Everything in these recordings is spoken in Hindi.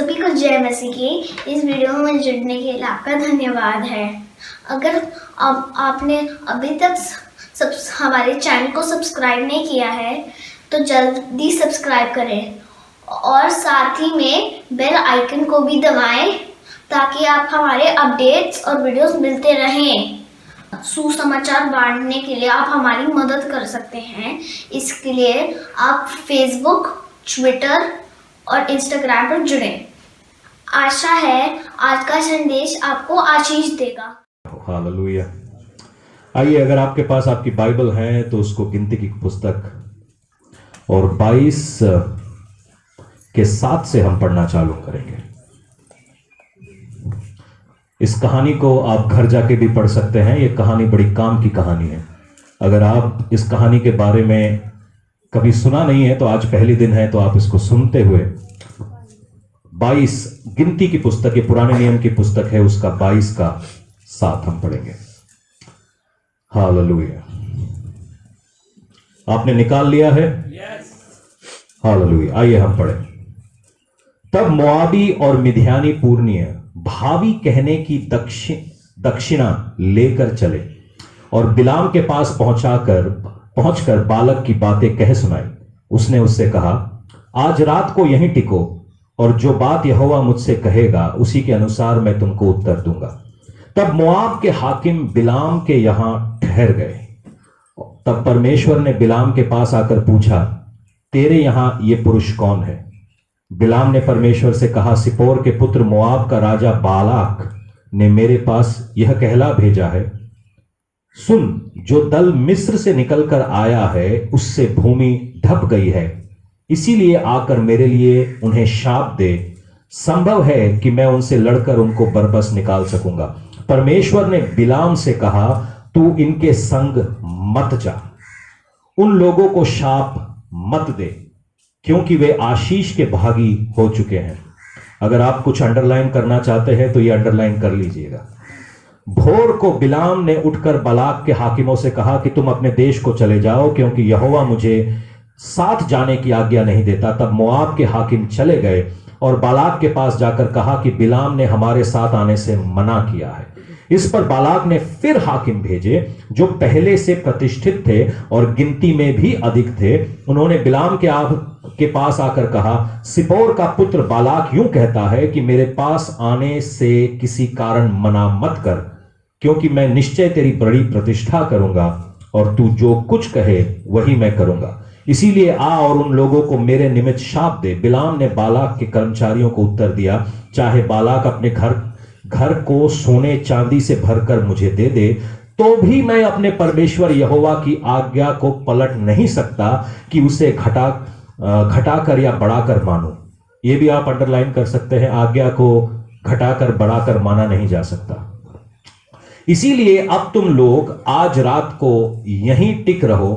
सभी को जय मसीह की। इस वीडियो में जुड़ने के लिए आपका धन्यवाद है। अगर आपने अभी तक हमारे चैनल को सब्सक्राइब नहीं किया है तो जल्दी सब्सक्राइब करें और साथ ही में बेल आइकन को भी दबाएं ताकि आप हमारे अपडेट्स और वीडियोस मिलते रहें। सुसमाचार बांटने के लिए आप हमारी मदद कर सकते हैं। इसके लिए आप फेसबुक, ट्विटर और इंस्टाग्राम पर जुड़ें। आशा है आज का संदेश आपको आशीष देगा। हालेलुया। आइए, अगर आपके पास आपकी बाइबल है तो उसको गिनती की पुस्तक और 22 के 7 से हम पढ़ना चालू करेंगे। इस कहानी को आप घर जाके भी पढ़ सकते हैं। यह कहानी बड़ी काम की कहानी है। अगर आप इस कहानी के बारे में कभी सुना नहीं है तो आज पहली दिन है, तो आप इसको सुनते हुए 22 गिनती की पुस्तक, ये पुराने नियम की पुस्तक है, उसका 22 का 7 हम पढ़ेंगे। हालेलुया। आपने निकाल लिया है? हालेलुया। आइए हम पढ़ें। तब मोआबी और मिद्यानी पूर्णिय भावी कहने की दक्षिणा लेकर चले और बिलाम के पास पहुंचकर बालक की बातें कह सुनाई। उसने उससे कहा, आज रात को यहीं टिको और जो बात यहोवा मुझसे कहेगा उसी के अनुसार मैं तुमको उत्तर दूंगा। तब मोआब के हाकिम बिलाम के यहां ठहर गए। तब परमेश्वर ने बिलाम के पास आकर पूछा, तेरे यहां ये पुरुष कौन है? बिलाम ने परमेश्वर से कहा, सिपोर के पुत्र मोआब का राजा बालाक ने मेरे पास यह कहला भेजा है, सुन, जो दल मिस्र से निकलकर आया है उससे भूमि ढप गई है, इसीलिए आकर मेरे लिए उन्हें शाप दे। संभव है कि मैं उनसे लड़कर उनको बरबस निकाल सकूंगा। परमेश्वर ने बिलाम से कहा, तू इनके संग मत जा, उन लोगों को शाप मत दे, क्योंकि वे आशीष के भागी हो चुके हैं। अगर आप कुछ अंडरलाइन करना चाहते हैं तो ये अंडरलाइन कर लीजिएगा। भोर को बिलाम ने उठकर बालाक के हाकिमों से कहा कि तुम अपने देश को चले जाओ, क्योंकि यहोवा मुझे साथ जाने की आज्ञा नहीं देता। तब मोआब के हाकिम चले गए और बालाक के पास जाकर कहा कि बिलाम ने हमारे साथ आने से मना किया है। इस पर बालाक ने फिर हाकिम भेजे जो पहले से प्रतिष्ठित थे और गिनती में भी अधिक थे। उन्होंने बिलाम के पास आकर कहा, सिपोर का पुत्र बालाक यूं कहता है कि मेरे पास आने से किसी कारण मना मत कर, क्योंकि मैं निश्चय तेरी बड़ी प्रतिष्ठा करूंगा और तू जो कुछ कहे वही मैं करूंगा। इसीलिए आ और उन लोगों को मेरे निमित्त शाप दे। बिलाम ने बालाक के कर्मचारियों को उत्तर दिया, चाहे बालाक अपने घर को सोने चांदी से भरकर मुझे दे दे, तो भी मैं अपने परमेश्वर यहोवा की आज्ञा को पलट नहीं सकता कि उसे घटाकर या बढ़ाकर मानो। यह भी आप अंडरलाइन कर सकते हैं, आज्ञा को घटाकर बढ़ाकर माना नहीं जा सकता। इसीलिए अब तुम लोग आज रात को यहीं टिक रहो,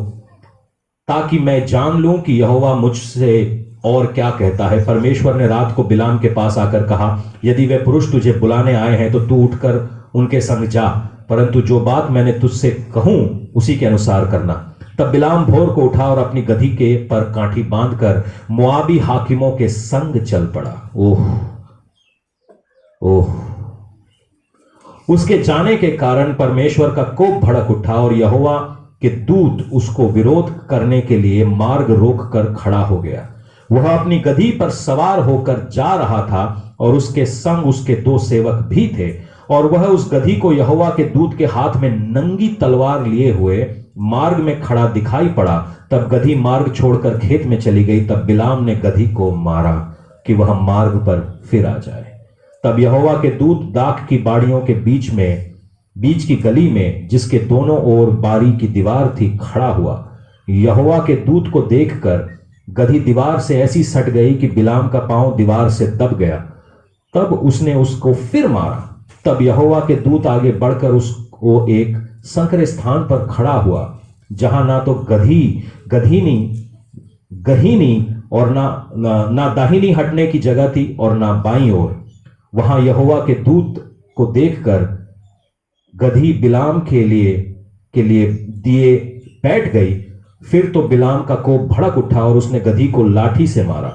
ताकि मैं जान लूं कि यहोवा मुझसे और क्या कहता है। परमेश्वर ने रात को बिलाम के पास आकर कहा, यदि वे पुरुष तुझे बुलाने आए हैं तो तू उठकर उनके संग जा, परंतु जो बात मैंने तुझसे कहूं उसी के अनुसार करना। तब बिलाम भोर को उठा और अपनी गधी के पर काठी बांधकर मोआबी हाकिमों के संग चल पड़ा। ओह ओह। उसके जाने के कारण परमेश्वर का कोप भड़क उठा और यहोवा के दूत उसको विरोध करने के लिए मार्ग रोककर खड़ा हो गया। वह अपनी गधी पर सवार होकर जा रहा था और उसके संग उसके 2 सेवक भी थे, और वह उस गधी को यहोवा के दूत के हाथ में नंगी तलवार लिए हुए मार्ग में खड़ा दिखाई पड़ा। तब गधी मार्ग छोड़कर खेत में चली गई। तब बिलाम ने गधी को मारा कि वह मार्ग पर फिर आ जाए। तब यहोवा के दूत दाख की बाड़ियों के बीच की गली में, जिसके दोनों ओर बारी की दीवार थी, खड़ा हुआ। यहोवा के दूत को देखकर गधी दीवार से ऐसी सट गई कि बिलाम का पांव दीवार से दब गया। तब उसने उसको फिर मारा। तब यहोवा के दूत आगे बढ़कर उसको एक संकरे स्थान पर खड़ा हुआ, जहां ना तो गहीनी और ना दाहिनी हटने की जगह थी और ना बाईं ओर। वहां यहोवा के दूत को देखकर गधी बिलाम के लिए दिए बैठ गई। फिर तो बिलाम का कोप भड़क उठा और उसने गधी को लाठी से मारा।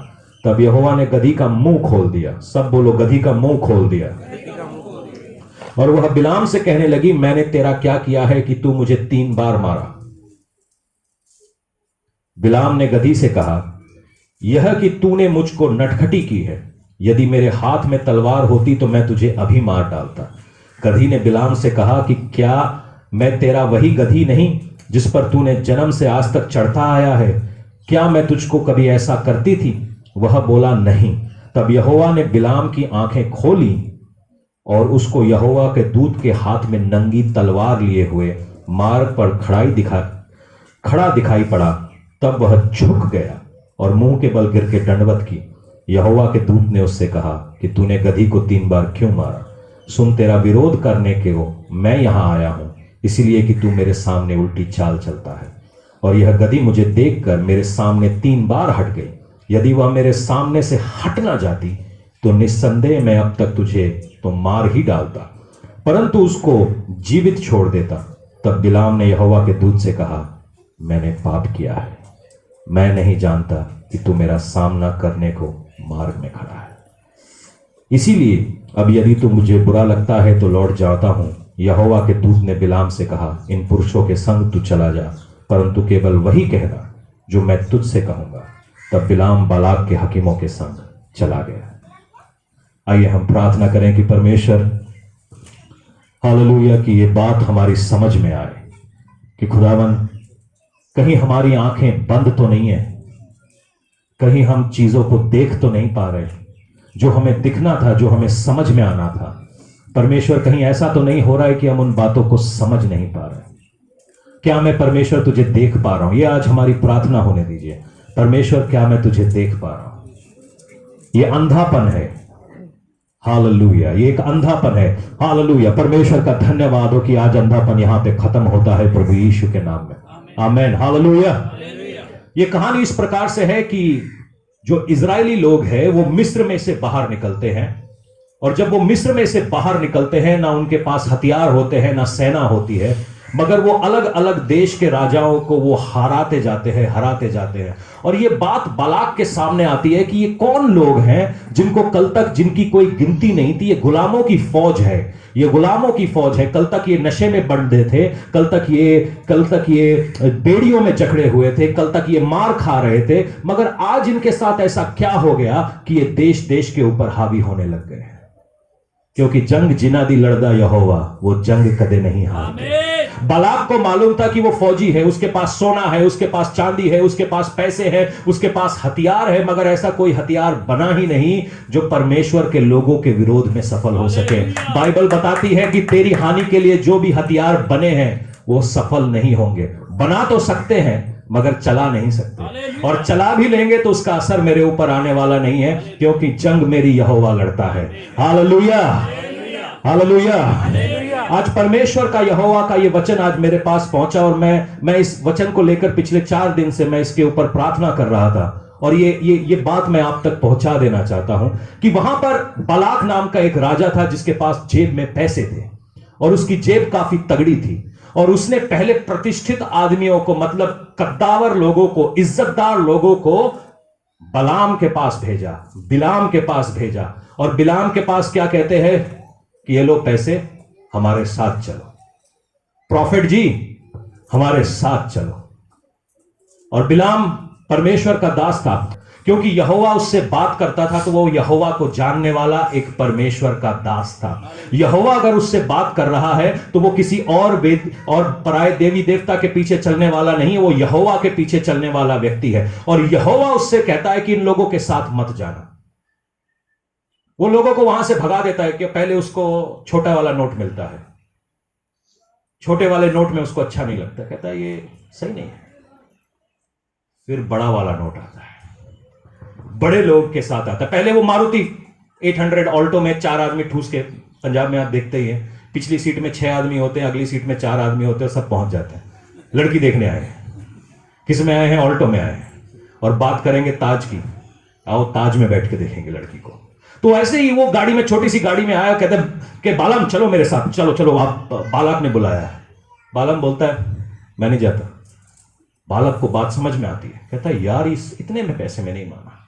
तब यहोवा ने गदही का मुंह खोल दिया। सब बोलो, गदही का मुंह खोल दिया। और वह बिलाम से कहने लगी, मैंने तेरा क्या किया है कि तू मुझे 3 बार मारा? बिलाम ने गदही से कहा, यह कि तूने मुझको नटखटी की है। यदि मेरे हाथ में तलवार होती तो मैं तुझे अभी मार डालता। गदही ने बिलाम से कहा कि क्या मैं तेरा वही गदही नहीं जिस पर तूने जन्म से आज तक चढ़ता आया है? क्या मैं तुझको कभी ऐसा करती थी? वह बोला, नहीं। तब यहोवा ने बिलाम की आंखें खोली और उसको यहोवा के दूत के हाथ में नंगी तलवार लिए हुए मार्ग पर खड़ा दिखाई पड़ा। तब वह झुक गया और मुंह के बल गिर के दंडवत की। यहोवा के दूत ने उससे कहा कि तूने गदही को 3 बार क्यों मारा? सुन, तेरा विरोध करने के वो मैं यहां आया हूं, इसलिए कि तू मेरे सामने उल्टी चाल चलता है। और यह गदही मुझे देखकर मेरे सामने 3 बार हट गई। यदि वह मेरे सामने से हट ना जाती तो निस्संदेह मैं अब तक तुझे तो मार ही डालता, परंतु उसको जीवित छोड़ देता। तब बिलाम ने यहोवा के दूत से कहा, मैंने पाप किया है। मैं नहीं जानता कि तू मेरा सामना करने को मार्ग में खड़ा है। इसीलिए अब यदि तू मुझे बुरा लगता है तो लौट जाता हूं। यहोवा के दूत ने बिलाम से कहा, इन पुरुषों के संग तू चला जा, परंतु केवल वही कहना जो मैं तुझसे कहूंगा। तब बिलाम बालाक के हकीमों के संग चला गया। आइए हम प्रार्थना करें कि परमेश्वर हालेलुया की ये बात हमारी समझ में आए कि खुदावन कहीं हमारी आंखें बंद तो नहीं है, कहीं हम चीजों को देख तो नहीं पा रहे जो हमें दिखना था, जो हमें समझ में आना था। परमेश्वर कहीं ऐसा तो नहीं हो रहा है कि हम उन बातों को समझ नहीं पा रहे। क्या मैं परमेश्वर तुझे देख पा रहा हूं? ये आज हमारी प्रार्थना होने दीजिए। परमेश्वर, क्या मैं तुझे देख पा रहा हूं? ये अंधापन है। हालेलुया, ये एक अंधापन है। हालेलुया, परमेश्वर का धन्यवाद हो कि आज अंधापन यहां पे खत्म होता है प्रभु यीशु के नाम में। आमीन। हालेलुया। ये कहानी इस प्रकार से है कि जो इजरायली लोग हैं वो मिस्र में से बाहर निकलते हैं, और जब वो मिस्र में से बाहर निकलते हैं, ना उनके पास हथियार होते हैं, ना सेना होती है, मगर वो अलग अलग देश के राजाओं को वो हराते जाते हैं। और ये बात बालाक के सामने आती है कि ये कौन लोग हैं जिनको कल तक जिनकी कोई गिनती नहीं थी। ये गुलामों की फौज है, ये गुलामों की फौज है। कल तक ये नशे में बंधे थे, कल तक ये बेड़ियों में जकड़े हुए थे, कल तक ये मार खा रहे थे, मगर आज इनके साथ ऐसा क्या हो गया कि ये देश देश के ऊपर हावी होने लग गए। क्योंकि जंग जिना दी लड़दा यहोवा, वो जंग कदे नहीं हारते। बालाक को मालूम था कि वो फौजी है, उसके पास सोना है, उसके पास चांदी है, उसके पास पैसे है, उसके पास हथियार है, मगर ऐसा कोई हथियार बना ही नहीं जो परमेश्वर के लोगों के विरोध में सफल हो सके। बाइबल बताती है कि तेरी हानि के लिए जो भी हथियार बने हैं वो सफल नहीं होंगे। बना तो सकते हैं मगर चला नहीं सकते, और चला भी लेंगे तो उसका असर मेरे ऊपर आने वाला नहीं है, क्योंकि जंग मेरी यहोवा लड़ता है। Hallelujah, hallelujah. आज परमेश्वर का यहोवा का ये वचन आज मेरे पास पहुंचा, और मैं इस वचन को लेकर पिछले 4 दिन से मैं इसके ऊपर प्रार्थना कर रहा था, और ये बात मैं आप तक पहुंचा देना चाहता हूं कि वहां पर बालाक नाम का एक राजा था जिसके पास जेब में पैसे थे, और उसकी जेब काफी तगड़ी थी, और उसने पहले प्रतिष्ठित आदमियों को, मतलब कद्दावर लोगों को, इज्जतदार लोगों को बिलाम के पास भेजा। और बिलाम के पास क्या कहते हैं कि ये लो पैसे, हमारे साथ चलो, प्रॉफिट जी हमारे साथ चलो। और बिलाम परमेश्वर का दास था, क्योंकि यहोवा उससे बात करता था तो वो यहोवा को जानने वाला एक परमेश्वर का दास था। यहोवा अगर उससे बात कर रहा है तो वो किसी और पराये देवी देवता के पीछे चलने वाला नहीं है, वो यहोवा के पीछे चलने वाला व्यक्ति है। और यहोवा उससे कहता है कि इन लोगों के साथ मत जाना। वो लोगों को वहां से भगा देता है कि पहले उसको छोटा वाला नोट मिलता है, छोटे वाले नोट में उसको अच्छा नहीं लगता, कहता है ये सही नहीं है। फिर बड़ा वाला नोट आता है, बड़े लोग के साथ आता है। पहले वो मारुति 800 ऑल्टो में 4 आदमी ठूस के, पंजाब में आप देखते ही हैं, पिछली सीट में 6 आदमी होते हैं, अगली सीट में 4 आदमी होते हैं, सब पहुंच जाते हैं। लड़की देखने आए हैं, किस में आए हैं? ऑल्टो में आए हैं, और बात करेंगे ताज की, आओ ताज में बैठ के देखेंगे लड़की को। तो ऐसे ही वो गाड़ी में, छोटी सी गाड़ी में आया, कहते कि बालम चलो मेरे साथ, चलो चलो, आप बालक ने बुलाया है। बालम बोलता है मैं नहीं जाता। बालक को बात समझ में आती है, कहता है यार इस इतने में पैसे में नहीं माना।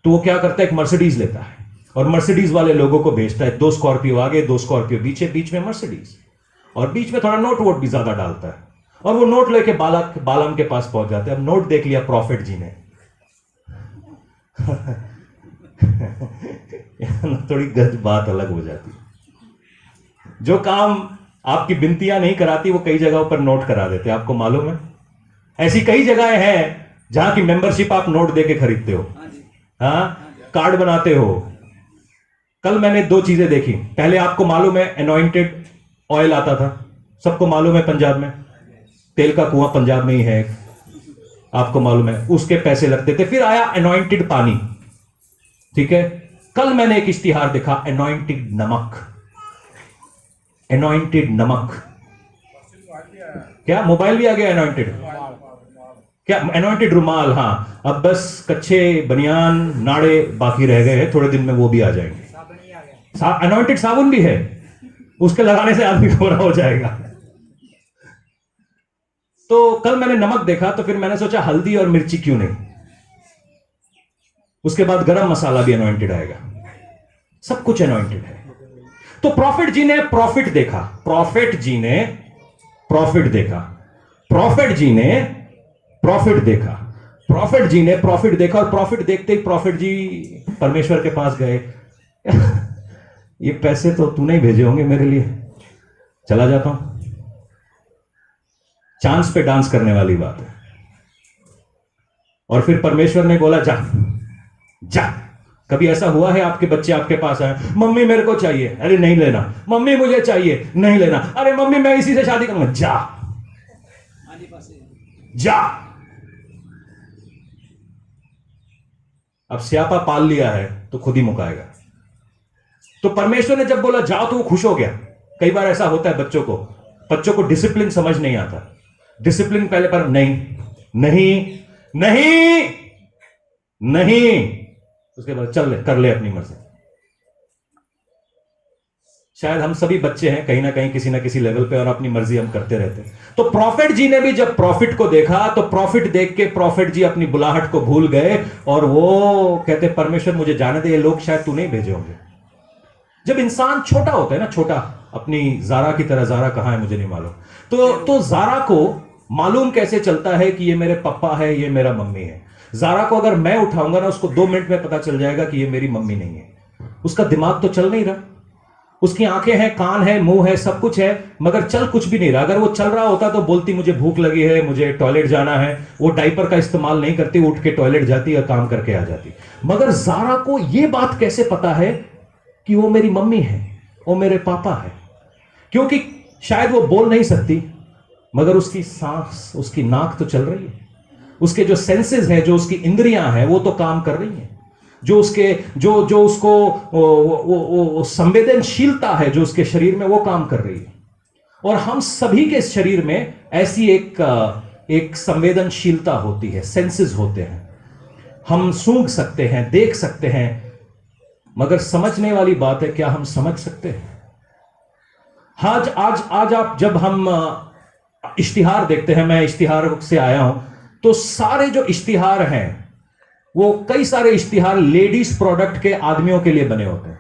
तो वो क्या करता है, एक मर्सिडीज लेता है और मर्सिडीज वाले लोगों को भेजता है, 2 स्कॉर्पियो आगे 2 स्कॉर्पियो पीछे, बीच में मर्सिडीज, और बीच में थोड़ा नोट वोट भी ज्यादा डालता है, और वो नोट लेके बालम के पास पहुंच जाते हैं। अब नोट देख लिया प्रॉफिट जी ने थोड़ी गलत बात अलग हो जाती है। जो काम आपकी बिनतियां नहीं कराती वो कई जगहों पर नोट करा देते हैं, आपको मालूम है। ऐसी कई जगहें हैं जहां की मेंबरशिप आप नोट देके खरीदते हो, हाँ, कार्ड बनाते हो। कल मैंने 2 चीजें देखी। पहले आपको मालूम है एनॉइंटेड ऑयल आता था, सबको मालूम है, पंजाब में तेल का कुआं पंजाब में ही है, आपको मालूम है, उसके पैसे लगते थे। फिर आया एनॉइंटेड पानी, ठीक है। कल मैंने एक इश्तिहार देखा, एनॉइंटेड नमक, एनॉइंटेड नमक। क्या मोबाइल भी आ गया एनॉइंटेड? क्या एनॉइंटेड रुमाल? हाँ, अब बस कच्चे बनियान नाड़े बाकी रह गए हैं, थोड़े दिन में वो भी आ जाएंगे। एनॉइंटेड साबुन भी है, उसके लगाने से आदमी गोरा हो जाएगा। तो कल मैंने नमक देखा, तो फिर मैंने सोचा हल्दी और मिर्ची क्यों नहीं, उसके बाद गरम मसाला भी एनॉइंटेड आएगा, सब कुछ एनॉइंटेड है। तो प्रॉफिट जी ने प्रॉफिट देखा, प्रॉफिट जी ने प्रॉफिट देखा, प्रॉफिट जी ने प्रॉफिट देखा, प्रॉफिट जी ने प्रॉफिट देखा, और प्रॉफिट देखते ही प्रॉफिट जी परमेश्वर के पास गए ये पैसे तो तूने ही भेजे होंगे मेरे लिए, चला जाता हूं। चांस पे डांस करने वाली बात है। और फिर परमेश्वर ने बोला जा जा। कभी ऐसा हुआ है आपके बच्चे आपके पास आए, मम्मी मेरे को चाहिए, अरे नहीं लेना, मम्मी मुझे चाहिए, नहीं लेना, अरे मम्मी मैं इसी से शादी करूंगा, जा जा। अब स्यापा पाल लिया है तो खुद ही मुकाएगा। तो परमेश्वर ने जब बोला जाओ तो वो खुश हो गया। कई बार ऐसा होता है बच्चों को डिसिप्लिन समझ नहीं आता। डिसिप्लिन पहले पर नहीं नहीं नहीं नहीं, उसके बाद चल ले, कर ले अपनी मर्जी। शायद हम सभी बच्चे हैं कहीं ना कहीं किसी ना किसी लेवल पे, और अपनी मर्जी हम करते रहते हैं। तो प्रॉफिट जी ने भी जब प्रॉफिट को देखा, तो प्रॉफिट देख के प्रॉफिट जी अपनी बुलाहट को भूल गए, और वो कहते परमेश्वर मुझे जाने दे, ये लोग शायद तू नहीं भेजे होंगे। जब इंसान छोटा होता है ना, छोटा, अपनी जारा की तरह, जारा कहां है मुझे नहीं मालूम, तो जारा को मालूम कैसे चलता है कि ये मेरे पापा है, ये मेरा मम्मी है। जारा को अगर मैं उठाऊंगा ना, उसको 2 मिनट में पता चल जाएगा कि ये मेरी मम्मी नहीं है। उसका दिमाग तो चल नहीं रहा, उसकी आंखें हैं, कान है, मुंह है, सब कुछ है, मगर चल कुछ भी नहीं रहा। अगर वो चल रहा होता तो बोलती मुझे भूख लगी है, मुझे टॉयलेट जाना है। वो डायपर का इस्तेमाल नहीं करती, उठ के टॉयलेट जाती और काम करके आ जाती। मगर जारा को ये बात कैसे पता है कि वो मेरी मम्मी है, वो मेरे पापा है? क्योंकि शायद वो बोल नहीं सकती, मगर उसकी सांस, उसकी नाक तो चल रही है, उसके जो सेंसेस है, जो उसकी इंद्रियां हैं, वो तो काम कर रही हैं, जो उसके जो उसको वो संवेदनशीलता है जो उसके शरीर में, वो काम कर रही है। और हम सभी के शरीर में ऐसी एक संवेदनशीलता होती है, सेंसेस होते हैं। हम सूंघ सकते हैं, देख सकते हैं, मगर समझने वाली बात है क्या हम समझ सकते हैं? आज आप, जब हम इश्तिहार देखते हैं, मैं इश्तिहार से आया हूं, तो सारे जो इश्तिहार हैं वो कई सारे इश्तिहार लेडीज प्रोडक्ट के आदमियों के लिए बने होते हैं।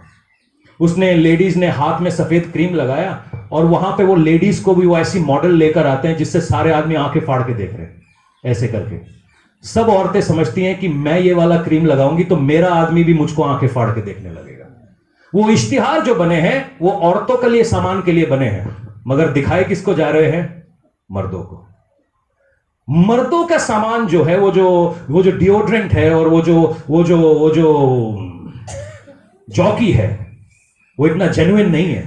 उसने लेडीज ने हाथ में सफेद क्रीम लगाया, और वहां पे वो लेडीज को भी वो ऐसी मॉडल लेकर आते हैं जिससे सारे आदमी आंखें फाड़ के देख रहे हैं, ऐसे करके। सब औरतें समझती हैं कि मैं ये वाला क्रीम लगाऊंगी तो मेरा आदमी भी मुझको आंखें फाड़ के देखने लगेगा। वो इश्तिहार जो बने हैं वो औरतों के लिए, सामान के लिए बने हैं, मगर दिखाए किसको जा रहे हैं? मर्दों को। मर्दों का सामान जो है, वो जो डिओड्रेंट है, और वो जो जॉकी है, वो इतना जेन्युइन नहीं है।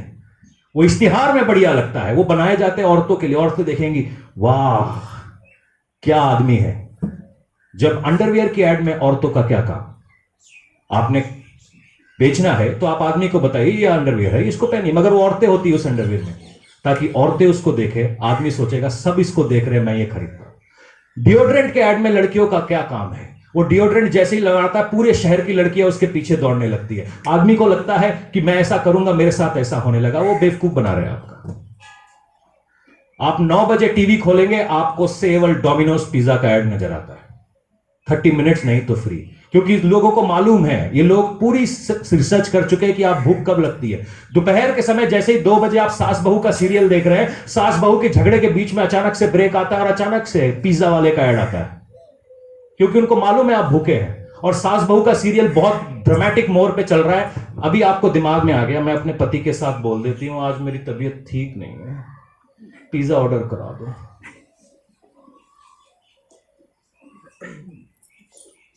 वो इश्तिहार में बढ़िया लगता है, वो बनाए जाते हैं औरतों के लिए। औरतें देखेंगी, वाह क्या आदमी है। जब अंडरवियर की एड में औरतों का क्या काम? आपने बेचना है तो आप आदमी को बताइए ये अंडरवियर है, इसको पहनिए, मगर वो औरतें होती है उस अंडरवियर में, ताकि औरतें उसको देखे, आदमी सोचेगा सब इसको देख रहे हैं, मैं ये खरीदता हूं। डिओड्रेंट के ऐड में लड़कियों का क्या काम है? वो डिओड्रेंट जैसे ही लगाता है, पूरे शहर की लड़कियां उसके पीछे दौड़ने लगती है। आदमी को लगता है कि मैं ऐसा करूंगा, मेरे साथ ऐसा होने लगा। वो बेवकूफ बना रहे हैं आपका। आप 9 बजे टीवी खोलेंगे, आपको केवल डोमिनोज पिज्जा का ऐड नजर आता है। 30 मिनट्स नहीं तो फ्री, क्योंकि लोगों को मालूम है, ये लोग पूरी रिसर्च कर चुके हैं कि आप भूख कब लगती है। दोपहर के समय जैसे ही 2 बजे आप सास बहू का सीरियल देख रहे हैं, सास बहू के झगड़े के बीच में अचानक से ब्रेक आता है और अचानक से पिज्जा वाले का ऐड आता है, क्योंकि उनको मालूम है आप भूखे हैं। और सास बहू का सीरियल बहुत ड्रामेटिक मोड़ पे चल रहा है। अभी आपको दिमाग में आ गया, मैं अपने पति के साथ बोल देती हूं आज मेरी तबीयत ठीक नहीं है, पिज्जा ऑर्डर करा दो।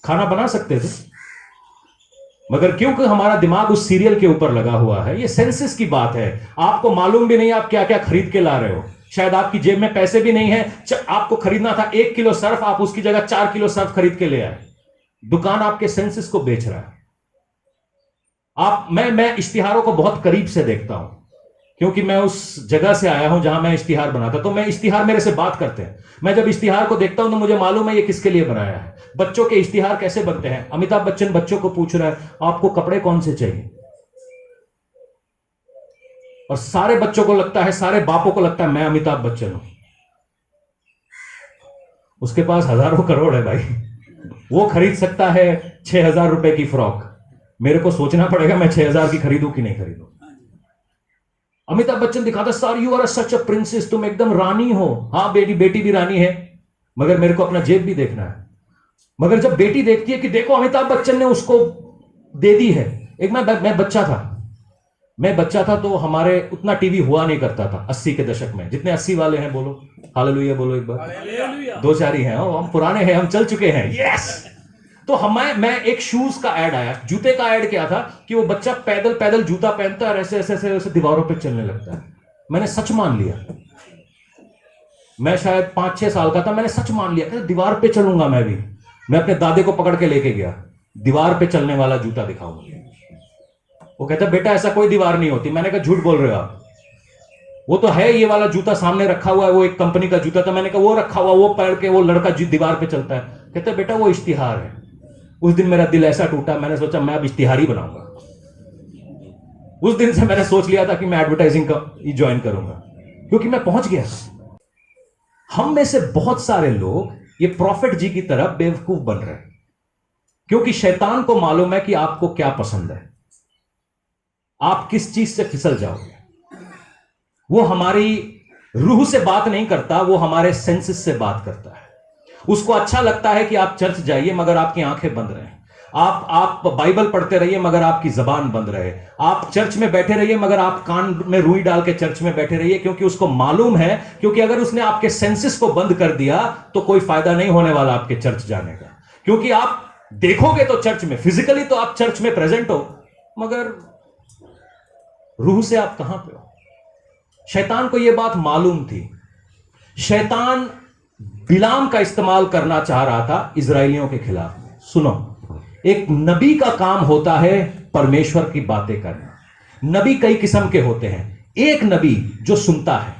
खाना बना सकते थे, मगर क्योंकि हमारा दिमाग उस सीरियल के ऊपर लगा हुआ है। ये सेंसेस की बात है। आपको मालूम भी नहीं आप क्या क्या खरीद के ला रहे हो। शायद आपकी जेब में पैसे भी नहीं है, आपको खरीदना था 1 किलो सर्फ, आप उसकी जगह 4 किलो सर्फ खरीद के ले आए। दुकान आपके सेंसेस को बेच रहा है। मैं इश्तिहारों को बहुत करीब से देखता हूं, क्योंकि मैं उस जगह से आया हूं जहां मैं इश्तिहार बनाता, तो मैं इश्तिहार मेरे से बात करते हैं। मैं जब इश्तिहार को देखता हूं तो मुझे मालूम है ये किसके लिए बनाया है। बच्चों के इश्तिहार कैसे बनते हैं? अमिताभ बच्चन बच्चों को पूछ रहा है आपको कपड़े कौन से चाहिए, और सारे बच्चों को लगता है, सारे बापों को लगता है मैं अमिताभ बच्चन हूं। उसके पास हजारों करोड़ है भाई, वो खरीद सकता है 6,000 रुपए की फ्रॉक। मेरे को सोचना पड़ेगा मैं 6,000 की खरीदूं कि नहीं खरीदूं। अमिताभ बच्चन दिखाता sir you are such a princess, तुम एकदम रानी हो। हाँ बेटी भी रानी है, मगर मेरे को अपना जेब भी देखना है। मगर जब बेटी देखती है कि देखो अमिताभ बच्चन ने उसको दे दी है। एक मैं बच्चा था तो हमारे उतना टीवी हुआ नहीं करता था 80 के दशक में। जितने 80 वाले हैं बोलो हालेलुया, बोलो एक बार। 2-4 ही हैं, हम पुराने हैं, हम चल चुके हैं। यस। तो मैं एक शूज का ऐड आया, जूते का ऐड क्या था कि वो बच्चा पैदल पैदल जूता पहनता है और ऐसे ऐसे ऐसे दीवारों पे चलने लगता है। मैंने सच मान लिया, मैं शायद 5-6 साल का था, मैंने सच मान लिया कि दीवार पे चलूंगा मैं भी। मैं अपने दादे को पकड़ के लेके गया, दीवार पे चलने वाला जूता दिखाऊंगा। वो कहता बेटा ऐसा कोई दीवार नहीं होती। मैंने कहा झूठ बोल रहे हो आप, वो तो है ये वाला जूता सामने रखा हुआ है, वो एक कंपनी का जूता था। मैंने कहा वो रखा हुआ, वो पहन के वो लड़का दीवार पे चलता है। कहता बेटा वो इश्तिहार है। उस दिन मेरा दिल ऐसा टूटा, मैंने सोचा मैं अब इश्तिहारी बनाऊंगा। उस दिन से मैंने सोच लिया था कि मैं एडवर्टाइजिंग का ज्वाइन करूंगा, क्योंकि मैं पहुंच गया। हम में से बहुत सारे लोग ये प्रॉफिट जी की तरह बेवकूफ बन रहे हैं, क्योंकि शैतान को मालूम है कि आपको क्या पसंद है, आप किस चीज से फिसल जाओगे। वो हमारी रूह से बात नहीं करता, वो हमारे सेंसेस से बात करता है। उसको अच्छा लगता है कि आप चर्च जाइए मगर आपकी आंखें बंद रहे, आप बाइबल पढ़ते रहिए मगर आपकी जबान बंद रहे, आप चर्च में बैठे रहिए मगर आप कान में रुई डाल के चर्च में बैठे रहिए, क्योंकि उसको मालूम है, क्योंकि अगर उसने आपके सेंसेस को बंद कर दिया तो कोई फायदा नहीं होने वाला आपके चर्च जाने का। क्योंकि आप देखोगे तो चर्च में, फिजिकली तो आप चर्च में प्रेजेंट हो, मगर रूह से आप कहां पे हो। शैतान को यह बात मालूम थी। शैतान बिलाम का इस्तेमाल करना चाह रहा था इजरायलियों के खिलाफ। सुनो, एक नबी का काम होता है परमेश्वर की बातें करना। नबी कई किस्म के होते हैं। एक नबी जो सुनता है,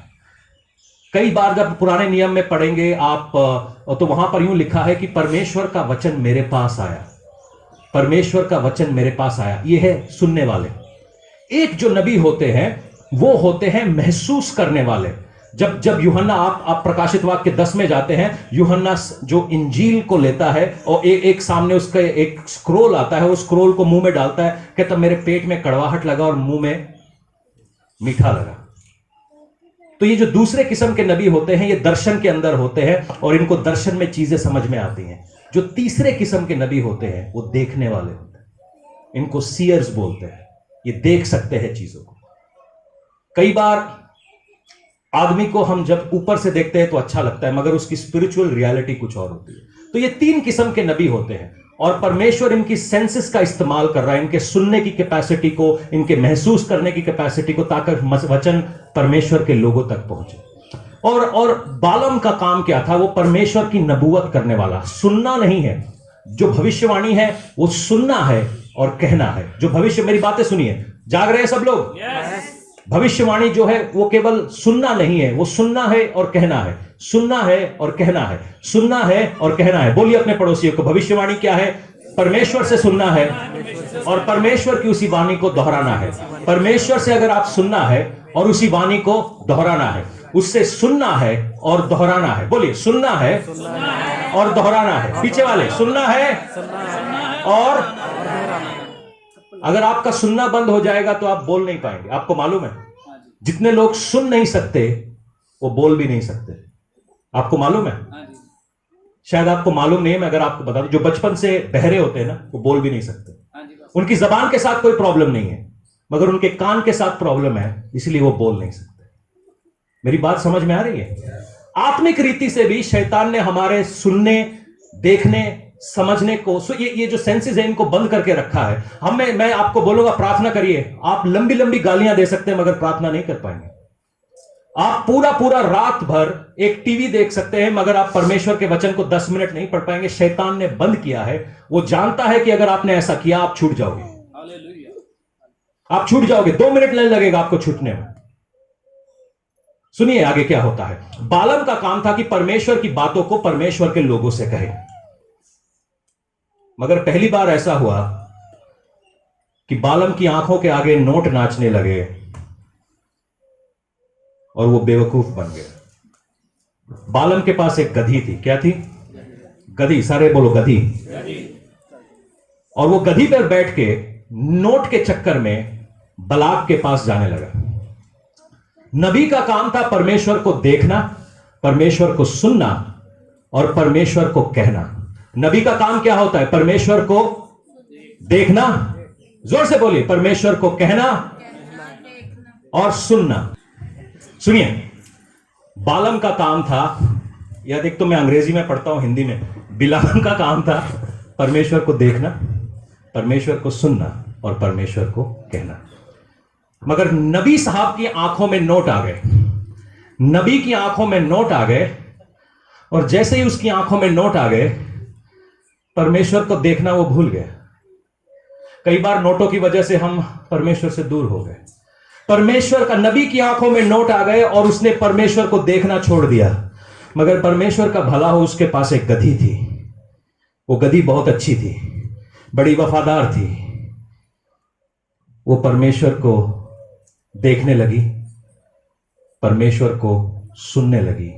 कई बार जब पुराने नियम में पढ़ेंगे आप तो वहां पर यूं लिखा है कि परमेश्वर का वचन मेरे पास आया, परमेश्वर का वचन मेरे पास आया। यह है सुनने वाले। एक जो नबी होते हैं वो होते हैं महसूस करने वाले। जब यूहन्ना, आप प्रकाशित वाक्य के 10 में जाते हैं, यूहन्ना जो इंजील को लेता है और एक सामने उसका एक स्क्रोल आता है, वो स्क्रोल को मुंह में डालता है, कहता मेरे पेट में कड़वाहट लगा और मुंह में मीठा लगा। तो ये जो दूसरे किस्म के नबी होते हैं ये दर्शन के अंदर होते हैं और इनको दर्शन में चीजें समझ में आती हैं। जो तीसरे किस्म के नबी होते हैं वो देखने वाले होते हैं, इनको सीयर्स बोलते हैं। ये देख सकते हैं चीजों को। कई बार आदमी को हम जब ऊपर से देखते हैं तो अच्छा लगता है, मगर उसकी स्पिरिचुअल रियलिटी कुछ और होती है। तो ये 3 किस्म के नबी होते हैं और परमेश्वर इनकी सेंसेस का इस्तेमाल कर रहा है, इनके सुनने की कैपेसिटी को, इनके महसूस करने की कैपेसिटी को, ताकि वचन परमेश्वर के लोगों तक पहुंचे। और बालम का काम क्या था? वो परमेश्वर की नबूवत करने वाला। सुनना नहीं है, जो भविष्यवाणी है वो सुनना है और कहना है। जो भविष्य, मेरी बातें सुनिए, जाग रहे हैं सब लोग? भविष्यवाणी जो है वो केवल सुनना नहीं है, वो सुनना है और कहना है, सुनना है और कहना है, सुनना है और कहना है। बोलिए अपने पड़ोसियों को, भविष्यवाणी क्या है? परमेश्वर से सुनना है और परमेश्वर की उसी वाणी को दोहराना है। परमेश्वर से अगर आप सुनना है और उसी वाणी को दोहराना है, उससे सुनना है और दोहराना है। बोलिए, सुनना है और दोहराना है। पीछे वाले, सुनना है और अगर आपका सुनना बंद हो जाएगा तो आप बोल नहीं पाएंगे। आपको मालूम है, जितने लोग सुन नहीं सकते वो बोल भी नहीं सकते। आपको मालूम है? शायद आपको मालूम नहीं है, मैं अगर आपको बता दूं, जो बचपन से बहरे होते हैं ना, वो बोल भी नहीं सकते। उनकी जबान के साथ कोई प्रॉब्लम नहीं है, मगर उनके कान के साथ प्रॉब्लम है, इसलिए वो बोल नहीं सकते। मेरी बात समझ में आ रही है? आत्मिक रीति से भी शैतान ने हमारे सुनने, देखने, समझने को, ये जो सेंसेस है, इनको बंद करके रखा है। मैं आपको बोलूंगा, प्रार्थना करिए। आप लंबी लंबी गालियां दे सकते हैं, मगर प्रार्थना नहीं कर पाएंगे। आप पूरा पूरा रात भर एक टीवी देख सकते हैं, मगर आप परमेश्वर के वचन को 10 मिनट नहीं पढ़ पाएंगे। शैतान ने बंद किया है। वो जानता है कि अगर आपने ऐसा किया, आप छूट जाओगे। आप छूट जाओगे, 2 मिनट नहीं लगेगा आपको छूटने में। सुनिए आगे क्या होता है। बालम का काम था कि परमेश्वर की बातों को परमेश्वर के लोगों से कहे, मगर पहली बार ऐसा हुआ कि बालम की आंखों के आगे नोट नाचने लगे और वो बेवकूफ बन गया। बालम के पास एक गधी थी। क्या थी? गधी। सारे बोलो, गधी। और वो गधी पर बैठ के नोट के चक्कर में बलाक के पास जाने लगा। नबी का काम था परमेश्वर को देखना, परमेश्वर को सुनना और परमेश्वर को कहना। नबी का काम क्या होता है? परमेश्वर को देखना, जोर से बोलिए, परमेश्वर को कहना और सुनना। सुनिए, बालम का काम था, या देख तो मैं अंग्रेजी में पढ़ता हूं, हिंदी में। बिलाम का काम था परमेश्वर को देखना, परमेश्वर को सुनना और परमेश्वर को कहना। मगर नबी साहब की आंखों में नोट आ गए। नबी की आंखों में नोट आ गए, और जैसे ही उसकी आंखों में नोट आ गए, परमेश्वर को देखना वो भूल गया। कई बार नोटों की वजह से हम परमेश्वर से दूर हो गए। परमेश्वर का, नबी की आंखों में नोट आ गए और उसने परमेश्वर को देखना छोड़ दिया। मगर परमेश्वर का भला हो, उसके पास एक गधी थी। वो गधी बहुत अच्छी थी, बड़ी वफादार थी। वो परमेश्वर को देखने लगी, परमेश्वर को सुनने लगी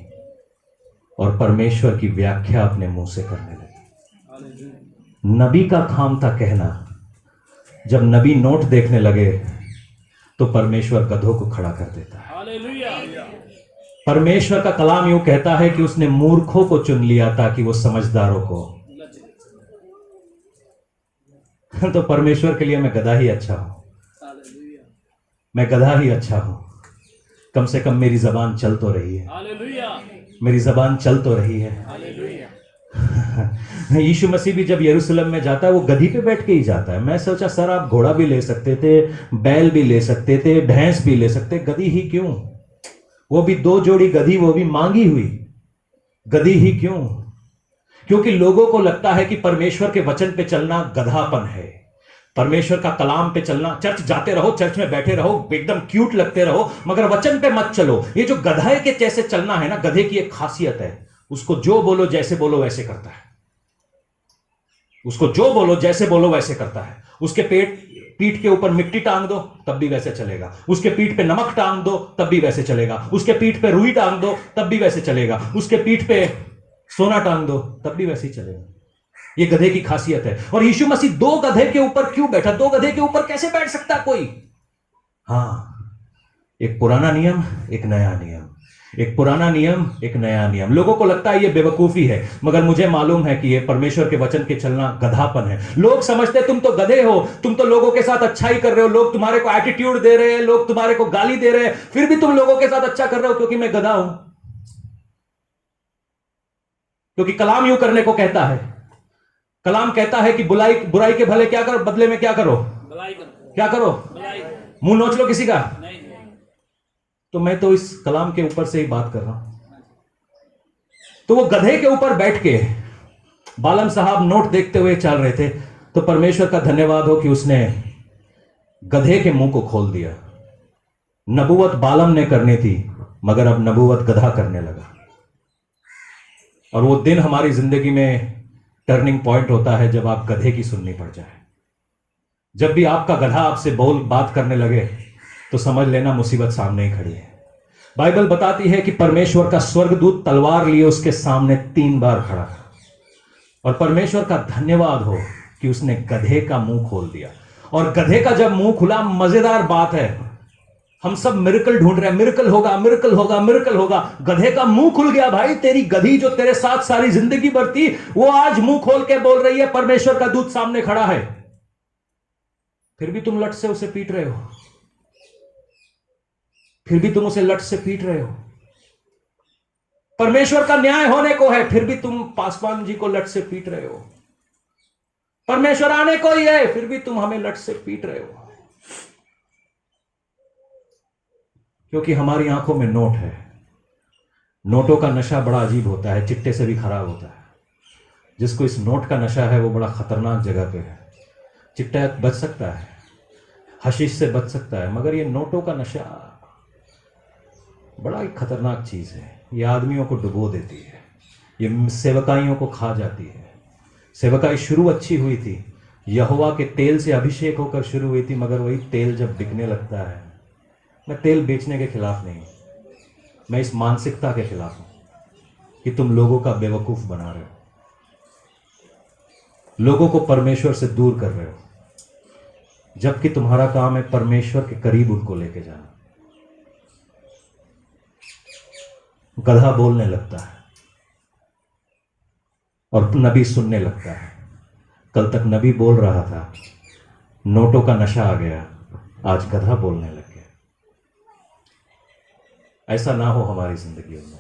और परमेश्वर की व्याख्या अपने मुंह से करने लगी। नबी का काम था कहना। जब नबी नोट देखने लगे तो परमेश्वर गधों को खड़ा कर देता है। परमेश्वर का कलाम यूं कहता है कि उसने मूर्खों को चुन लिया ताकि वो समझदारों को। तो परमेश्वर के लिए मैं गधा ही अच्छा हूं, मैं गधा ही अच्छा हूं। कम से कम मेरी जबान चल तो रही है, मेरी जबान चल तो रही है। यीशु मसीह भी जब यरूशलेम में जाता है, वो गधी पे बैठ के ही जाता है। मैं सोचा सर आप घोड़ा भी ले सकते थे, बैल भी ले सकते थे, भैंस भी ले सकते, गधी ही क्यों? वो भी 2 जोड़ी गधी, वो भी मांगी हुई गधी ही क्यों? क्योंकि लोगों को लगता है कि परमेश्वर के वचन पे चलना गधापन है, परमेश्वर का कलाम पे चलना। चर्च जाते रहो, चर्च में बैठे रहो, एकदम क्यूट लगते रहो, मगर वचन पे मत चलो। ये जो गधे के जैसे चलना है ना, गधे की एक खासियत है, उसको जो बोलो जैसे बोलो वैसे करता है। उसको जो बोलो जैसे बोलो वैसे करता है। उसके पीठ के ऊपर मिट्टी टांग दो तब भी वैसे चलेगा, उसके पीठ पे नमक टांग दो तब भी वैसे चलेगा, उसके पीठ पे रुई टांग दो तब भी वैसे चलेगा, उसके पीठ पे सोना टांग दो तब भी वैसे ही चलेगा। ये गधे की खासियत है। और यीशु मसीह 2 गधे के ऊपर क्यों बैठा? 2 गधे के ऊपर कैसे बैठ सकता कोई? हाँ, एक पुराना नियम, एक नया नियम, एक पुराना नियम, एक नया नियम। लोगों को लगता है ये बेवकूफी है, मगर मुझे मालूम है कि ये परमेश्वर के वचन के चलना गधापन है। लोग समझते तुम तो गधे हो, तुम तो लोगों के साथ अच्छाई कर रहे हो, लोग तुम्हारे को एटीट्यूड दे रहे हैं, लोग तुम्हारे को गाली दे रहे हैं, फिर भी तुम लोगों के साथ अच्छा कर रहे हो क्योंकि मैं गधा हूं। क्योंकि कलाम यूं करने को कहता है। कलाम कहता है कि बुराई के भले क्या करो, बदले में क्या करो? क्या करो? मुंह नोच लो किसी का। तो मैं तो इस कलाम के ऊपर से ही बात कर रहा हूं। तो वो गधे के ऊपर बैठ के बालम साहब नोट देखते हुए चल रहे थे, तो परमेश्वर का धन्यवाद हो कि उसने गधे के मुंह को खोल दिया। नबूवत बालम ने करनी थी, मगर अब नबूवत गधा करने लगा। और वो दिन हमारी जिंदगी में टर्निंग पॉइंट होता है जब आप गधे की सुननी पड़ जाए। जब भी आपका गधा आपसे बात करने लगे तो समझ लेना मुसीबत सामने ही खड़ी है। बाइबल बताती है कि परमेश्वर का स्वर्गदूत तलवार लिए उसके सामने 3 बार खड़ा था, और परमेश्वर का धन्यवाद हो कि उसने गधे का मुंह खोल दिया। और गधे का जब मुंह खुला, मजेदार बात है, हम सब मिरेकल ढूंढ रहे हैं, मिरेकल होगा, मिरेकल होगा, मिरेकल होगा। गधे का मुंह खुल गया भाई। तेरी गधी जो तेरे साथ सारी जिंदगी भर थी, वो आज मुंह खोल के बोल रही है परमेश्वर का दूत सामने खड़ा है। फिर भी तुम लट से उसे पीट रहे हो, फिर भी तुम उसे लट से पीट रहे हो। परमेश्वर का न्याय होने को है, फिर भी तुम पासवान जी को लट से पीट रहे हो। परमेश्वर आने को ही है, फिर भी तुम हमें लट से पीट रहे हो। क्योंकि हमारी आंखों में नोट है। नोटों का नशा बड़ा अजीब होता है, चिट्टे से भी खराब होता है। जिसको इस नोट का नशा है वो बड़ा खतरनाक जगह पे है। चिट्टा बच सकता है, हशीश से बच सकता है, मगर ये नोटों का नशा बड़ा ही खतरनाक चीज है। ये आदमियों को डुबो देती है, ये सेवकाइयों को खा जाती है। सेवकाई शुरू अच्छी हुई थी, यहोवा के तेल से अभिषेक होकर शुरू हुई थी, मगर वही तेल जब बिकने लगता है। मैं तेल बेचने के खिलाफ नहीं, मैं इस मानसिकता के खिलाफ हूं कि तुम लोगों का बेवकूफ बना रहे हो, लोगों को परमेश्वर से दूर कर रहे हो, जबकि तुम्हारा काम है परमेश्वर के करीब उनको लेके जाना। गधा बोलने लगता है और नबी सुनने लगता है। कल तक नबी बोल रहा था, नोटों का नशा आ गया, आज गधा बोलने लग गया। ऐसा ना हो हमारी जिंदगी में,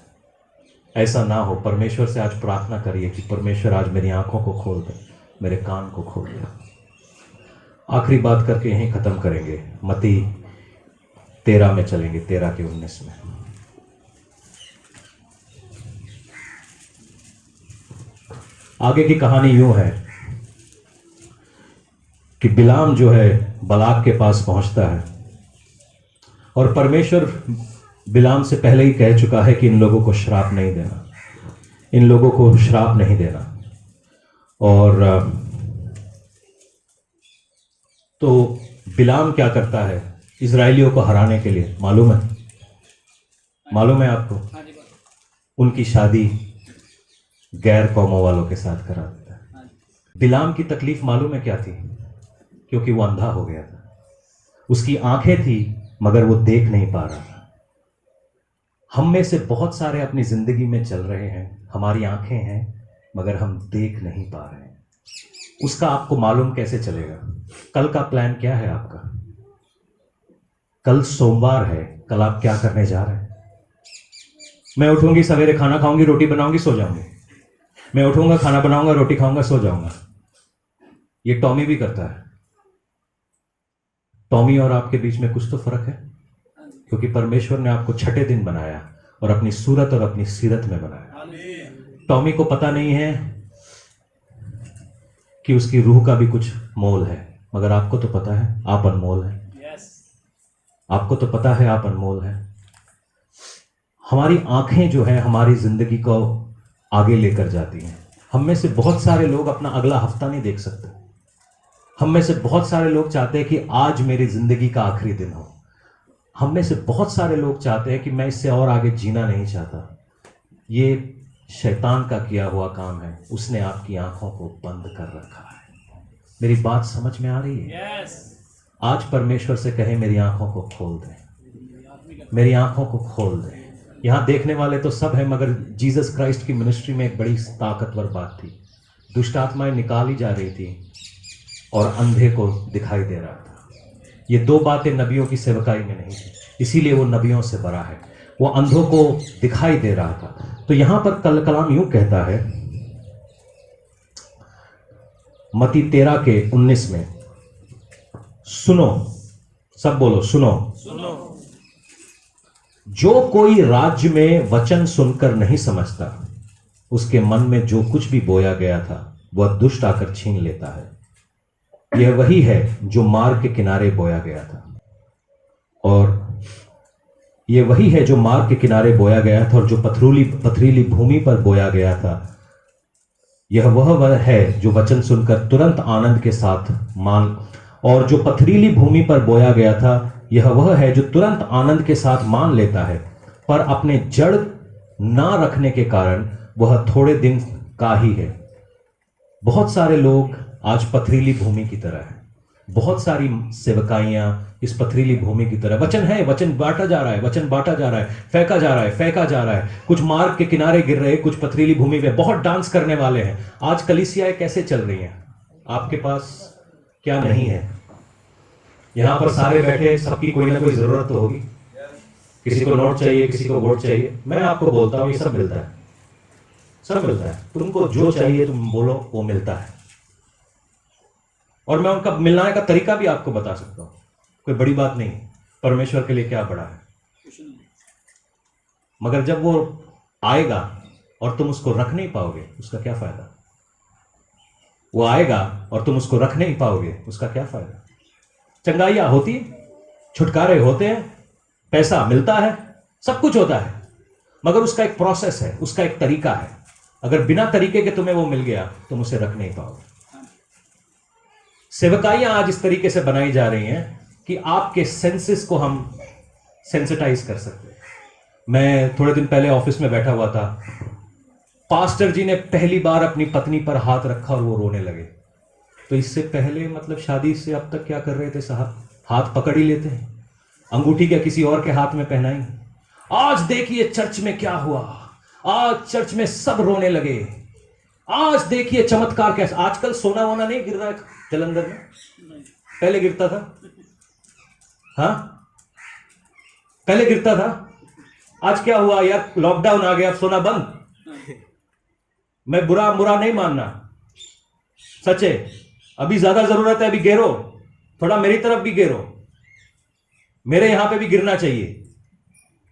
ऐसा ना हो। परमेश्वर से आज प्रार्थना करिए कि परमेश्वर आज मेरी आंखों को खोल दे, मेरे कान को खोल दे। आखिरी बात करके यहीं खत्म करेंगे। मत्ती 13 में चलेंगे, 13 के 19 में। आगे की कहानी यूं है कि बिलाम जो है बलाक के पास पहुंचता है, और परमेश्वर बिलाम से पहले ही कह चुका है कि इन लोगों को श्राप नहीं देना, इन लोगों को श्राप नहीं देना। और तो बिलाम क्या करता है इजरायलियों को हराने के लिए, मालूम है? मालूम है आपको? उनकी शादी गैर कौमों वालों के साथ करा देता है। बिलाम की तकलीफ मालूम है क्या थी? क्योंकि वो अंधा हो गया था। उसकी आंखें थी मगर वो देख नहीं पा रहा था। हम में से बहुत सारे अपनी जिंदगी में चल रहे हैं, हमारी आंखें हैं मगर हम देख नहीं पा रहे हैं। उसका आपको मालूम कैसे चलेगा? कल का प्लान क्या है आपका? कल सोमवार है, कल आप क्या करने जा रहे हैं? मैं उठूंगी सवेरे, खाना खाऊंगी, रोटी बनाऊंगी, सो जाऊंगी। मैं उठूंगा, खाना बनाऊंगा, रोटी खाऊंगा, सो जाऊंगा। ये टॉमी भी करता है। टॉमी और आपके बीच में कुछ तो फर्क है, क्योंकि परमेश्वर ने आपको छठे दिन बनाया और अपनी सूरत और अपनी सीरत में बनाया। टॉमी को पता नहीं है कि उसकी रूह का भी कुछ मोल है, मगर आपको तो पता है आप अनमोल हैं। आपको तो पता है आप अनमोल हैं। हमारी आंखें जो है हमारी जिंदगी को आगे लेकर जाती हैं। हम में से बहुत सारे लोग अपना अगला हफ्ता नहीं देख सकते। हम में से बहुत सारे लोग चाहते हैं कि आज मेरी जिंदगी का आखिरी दिन हो। हम में से बहुत सारे लोग चाहते हैं कि मैं इससे और आगे जीना नहीं चाहता। ये शैतान का किया हुआ काम है, उसने आपकी आंखों को बंद कर रखा है। मेरी बात समझ में आ रही है? आज परमेश्वर से कहे मेरी आंखों को खोल दे, मेरी आंखों को खोल दे। यहां देखने वाले तो सब है, मगर जीसस क्राइस्ट की मिनिस्ट्री में एक बड़ी ताकतवर बात थी। दुष्ट आत्माएं निकाली जा रही थी और अंधे को दिखाई दे रहा था। ये दो बातें नबियों की सेवकाई में नहीं थी, इसीलिए वो नबियों से बड़ा है। वो अंधों को दिखाई दे रहा था। तो यहां पर कलाम यूं कहता है मत्ती 13 के 19 में, सुनो, सब बोलो सुनो, जो कोई राज्य में वचन सुनकर नहीं समझता, उसके मन में जो कुछ भी बोया गया था वह दुष्ट आकर छीन लेता है। यह वही है जो मार्ग के किनारे बोया गया था, और यह वही है जो मार्ग के किनारे बोया गया था, और जो पथरीली भूमि पर बोया गया था, यह वह है जो वचन सुनकर तुरंत आनंद के साथ मान, और जो पथरीली भूमि पर बोया गया था, यह वह है जो तुरंत आनंद के साथ मान लेता है, पर अपने जड़ ना रखने के कारण वह थोड़े दिन का ही है। बहुत सारे लोग आज पथरीली भूमि की तरह हैं। बहुत सारी सेवकाइयां इस पथरीली भूमि की तरह, वचन है, वचन बांटा जा रहा है, वचन बांटा जा रहा है, फेंका जा रहा है, फेंका जा रहा है, कुछ मार्ग के किनारे गिर रहे, कुछ पथरीली भूमि पे। बहुत डांस करने वाले हैं। आज कलीसियाएं कैसे चल रही हैं? आपके पास क्या नहीं है? यहां पर सारे बैठे, सबकी कोई ना कोई जरूरत तो होगी। किसी को नोट चाहिए, किसी को वोट चाहिए। मैं आपको बोलता हूं, ये सब मिलता है, सब मिलता है। तुमको जो चाहिए तुम बोलो, वो मिलता है। और मैं उनका मिलने का तरीका भी आपको बता सकता हूं। कोई बड़ी बात नहीं, परमेश्वर के लिए क्या बड़ा है। मगर जब वो आएगा और तुम उसको रख नहीं पाओगे, उसका क्या फायदा? वो आएगा और तुम उसको रख नहीं पाओगे, उसका क्या फायदा? चंगाइयां होती, छुटकारे होते हैं, पैसा मिलता है, सब कुछ होता है, मगर उसका एक प्रोसेस है, उसका एक तरीका है। अगर बिना तरीके के तुम्हें वो मिल गया, तुम उसे रख नहीं पाओगे। सेवकाइयां आज इस तरीके से बनाई जा रही हैं कि आपके सेंसेस को हम सेंसिटाइज कर सकते हैं। मैं थोड़े दिन पहले ऑफिस में बैठा हुआ था, पास्टर जी ने पहली बार अपनी पत्नी पर हाथ रखा और वो रोने लगे। तो इससे पहले मतलब शादी से अब तक क्या कर रहे थे साहब? हाथ पकड़ ही लेते हैं, अंगूठी क्या किसी और के हाथ में पहनाई। आज देखिए चर्च में क्या हुआ, आज चर्च में सब रोने लगे। आज देखिए चमत्कार कैसा। आजकल सोना वोना नहीं गिर रहा है जलंधर में, पहले गिरता था। हाँ, पहले गिरता था। आज क्या हुआ यार? लॉकडाउन आ गया, सोना बंद। मैं बुरा नहीं मानना, सच है। अभी ज्यादा जरूरत है, अभी गिरो, थोड़ा मेरी तरफ भी गिरो, मेरे यहां पे भी गिरना चाहिए।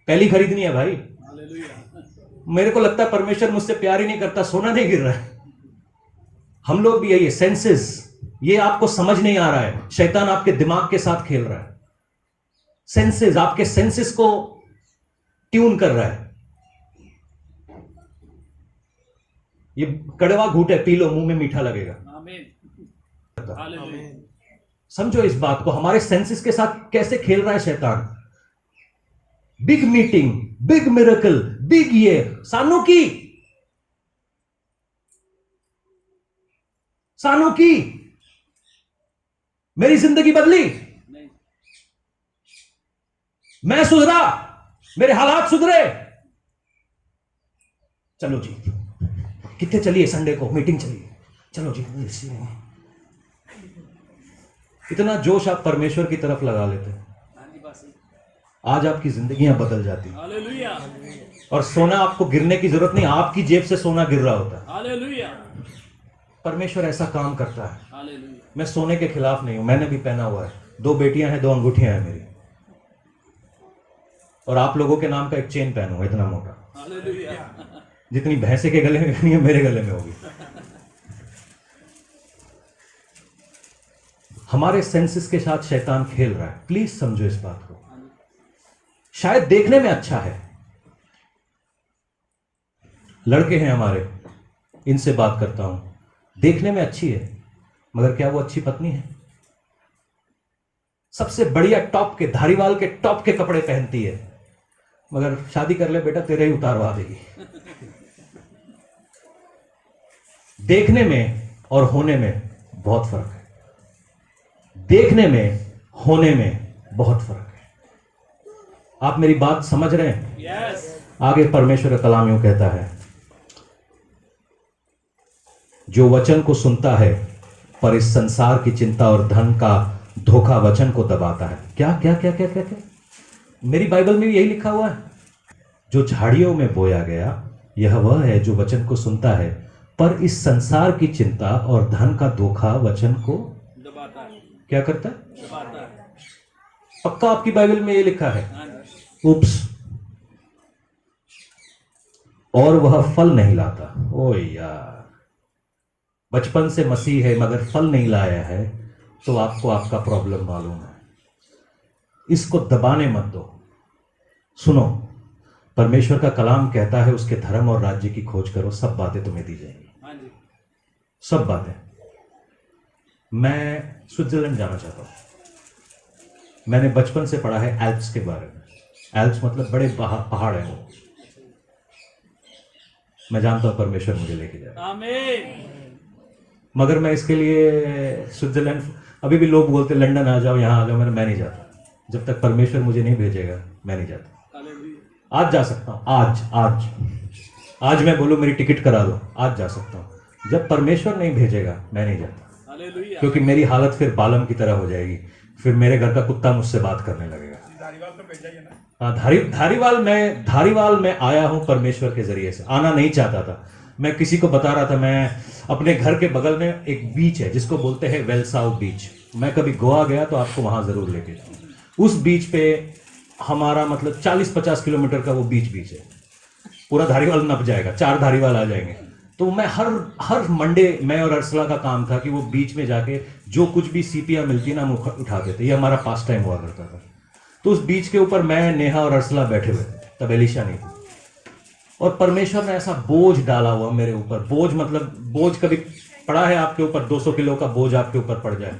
पहली खरीदनी है भाई। मेरे को लगता है परमेश्वर मुझसे प्यार ही नहीं करता, सोना नहीं गिर रहा है। हम लोग भी यही है, सेंसेस, ये आपको समझ नहीं आ रहा है। शैतान आपके दिमाग के साथ खेल रहा है। सेंसेस, आपके सेंसेस को ट्यून कर रहा है। ये कड़वा घूंट है, पी लो, मुंह में मीठा लगेगा। समझो इस बात को, हमारे सेंसेस के साथ कैसे खेल रहा है शैतान। Big meeting, big miracle, big ये सानू की मेरी जिंदगी बदली, मैं सुधरा, मेरे हालात सुधरे। चलो जी, कितने चलिए, संडे को मीटिंग चलिए, चलो जी। इतना जोश आप परमेश्वर की तरफ लगा लेते हैं, आज आपकी जिंदगियां बदल जाती हैं। और सोना आपको गिरने की जरूरत नहीं, आपकी जेब से सोना गिर रहा होता है। परमेश्वर ऐसा काम करता है। मैं सोने के खिलाफ नहीं हूं, मैंने भी पहना हुआ है, 2 बेटियां हैं, 2 अंगूठियां हैं मेरी, और आप लोगों के नाम का एक चेन पहनूंगा इतना मोटा, जितनी भैंसे के गले में नहीं है मेरे गले में होगी। हमारे सेंसेस के साथ शैतान खेल रहा है, प्लीज समझो इस बात को। शायद देखने में अच्छा है, लड़के हैं हमारे, इनसे बात करता हूं, देखने में अच्छी है, मगर क्या वो अच्छी पत्नी है? सबसे बढ़िया टॉप के, धारीवाल के टॉप के कपड़े पहनती है, मगर शादी कर ले बेटा, तेरे ही उतारवा देगी। देखने में और होने में बहुत फर्क है। देखने में, होने में बहुत फर्क है। आप मेरी बात समझ रहे हैं? yes. आगे परमेश्वर का कलाम यूं कहता है, जो वचन को सुनता है पर इस संसार की चिंता और धन का धोखा वचन को दबाता है। क्या क्या क्या क्या क्या क्या? मेरी बाइबल में भी यही लिखा हुआ है, जो झाड़ियों में बोया गया यह वह है जो वचन को सुनता है पर इस संसार की चिंता और धन का धोखा वचन को दबाता है। क्या करता है? दबाता है। पक्का आपकी बाइबल में ये लिखा है? उप्स। और वह फल नहीं लाता। ओ यार, बचपन से मसीह है मगर फल नहीं लाया है, तो आपको आपका प्रॉब्लम मालूम है। इसको दबाने मत दो। सुनो, परमेश्वर का कलाम कहता है उसके धर्म और राज्य की खोज करो, सब बातें तुम्हें दी जाएंगी। सब बातें। मैं स्विट्जरलैंड जाना चाहता हूं। मैंने बचपन से पढ़ा है एल्प्स के बारे में। एल्प्स मतलब बड़े पहाड़ हैं वो। मैं जानता हूं परमेश्वर मुझे लेके जाए, आमीन। मगर मैं इसके लिए स्विट्जरलैंड, अभी भी लोग बोलते लंदन आ जाओ, यहाँ आ जाओ, मैं नहीं जाता। जब तक परमेश्वर मुझे नहीं भेजेगा मैं नहीं जाता। हालेलुया। आज जा सकता हूँ, आज मैं बोलूँ मेरी टिकट करा दो, आज जा सकता हूँ। जब परमेश्वर नहीं भेजेगा मैं नहीं जाता, हालेलुया। क्योंकि मेरी हालत फिर बालम की तरह हो जाएगी। फिर मेरे घर का कुत्ता मुझसे बात करने लगेगा। धारीवाल तो भेजा ही है ना। हाँ, धारीवाल में आया हूँ परमेश्वर के जरिए से। आना नहीं चाहता था। मैं किसी को बता रहा था, मैं अपने घर के बगल में एक बीच है जिसको बोलते हैं वेलसाउ बीच। मैं कभी गोवा गया तो आपको वहां जरूर लेके जाऊँ। उस बीच पे हमारा मतलब 40-50 किलोमीटर का वो बीच है। पूरा धारीवाल नप जाएगा, 4 धारीवाल आ जाएंगे। तो मैं हर मंडे, मैं और अर्सला का काम था कि वो बीच में जाके जो कुछ भी सीपियाँ मिलती ना हम उठाते थे। ये हमारा पास टाइम हुआ करता था। तो उस बीच के ऊपर मैं, नेहा और अर्सला बैठे हुए थे, तब एलिशा नहीं थी। और परमेश्वर ने ऐसा बोझ डाला हुआ मेरे ऊपर। बोझ मतलब, बोझ कभी पड़ा है आपके ऊपर? 200 किलो का बोझ आपके ऊपर पड़ जाए।